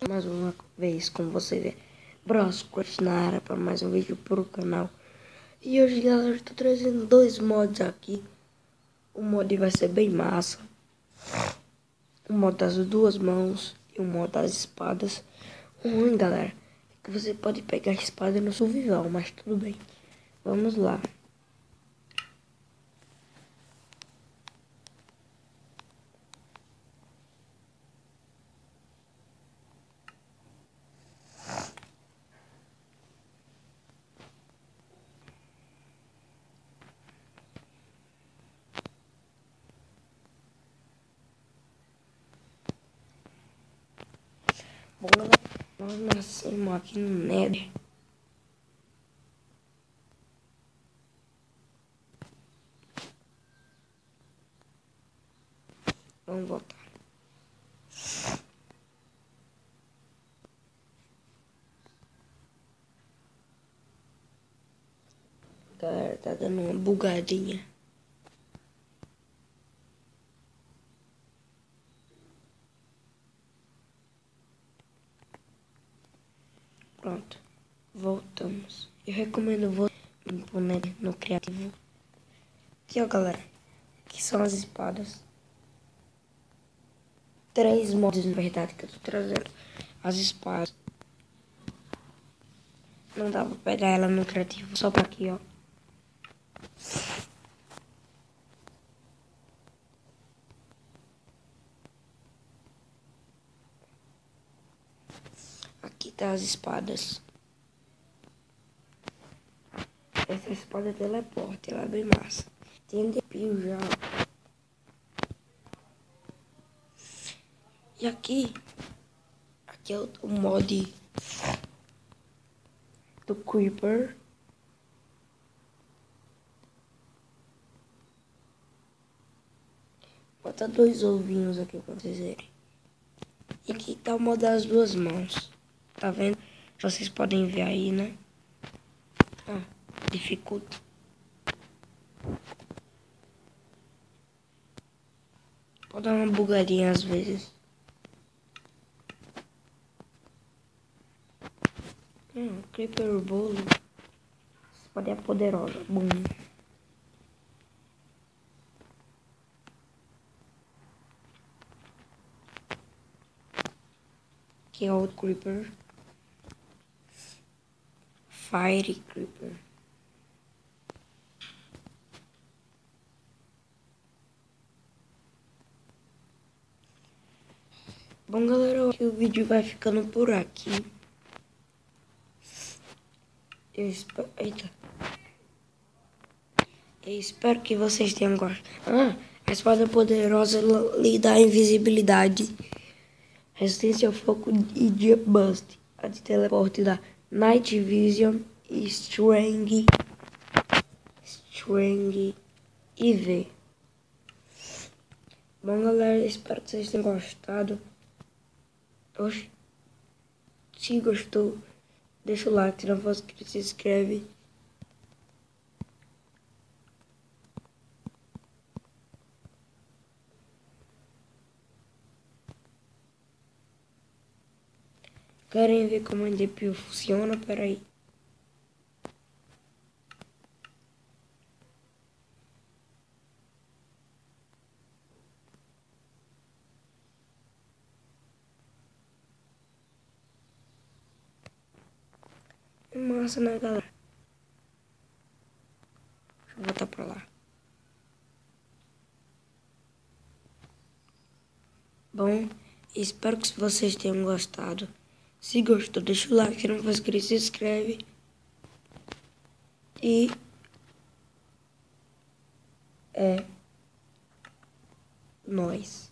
Mais uma vez com você, Bros Craft para mais um vídeo pro canal. E hoje, galera, eu tô trazendo dois mods aqui. O mod vai ser bem massa. O mod das duas mãos e o mod das espadas. O ruim, galera, é que você pode pegar a espada no survival, mas tudo bem. Vamos lá. Bom, galera, nós nascemos aqui no Nether. Vamos voltar. Galera, tá dando uma bugadinha. Pronto, voltamos. Eu recomendo você no criativo. Aqui, ó, galera, que são as espadas. 3 mods, na verdade, que eu tô trazendo. As espadas. Não dá pra pegar ela no criativo, só pra aqui, ó. Aqui tá as espadas. Essa espada é teleporte, ela é bem massa. Tem depio já. E aqui é o mod do Creeper. Bota 2 ovinhos aqui pra vocês verem. E aqui tá o mod das duas mãos. Tá vendo? Vocês podem ver aí, né? Ah, dificulta. Pode dar uma bugadinha às vezes. Creeper Bolo. Espada é poderosa. Bum. Que é o Creeper. Fire Creeper. Bom, galera, o vídeo vai ficando por aqui. Eu espero... Eita. Eu espero que vocês tenham gostado. A espada poderosa lhe dá invisibilidade, resistência ao fogo e Jump Bust. A de teleporte dá Night Vision e Strength IV. Bom, galera, espero que vocês tenham gostado. Oxe, se gostou, deixa o like, se não for inscrito, se inscreve. Querem ver como a DPU funciona? Peraí. É massa, né, galera? Deixa eu voltar pra lá. Bom, espero que vocês tenham gostado. Se gostou, deixa o like. Se não for inscrito, se inscreve. E é nóis.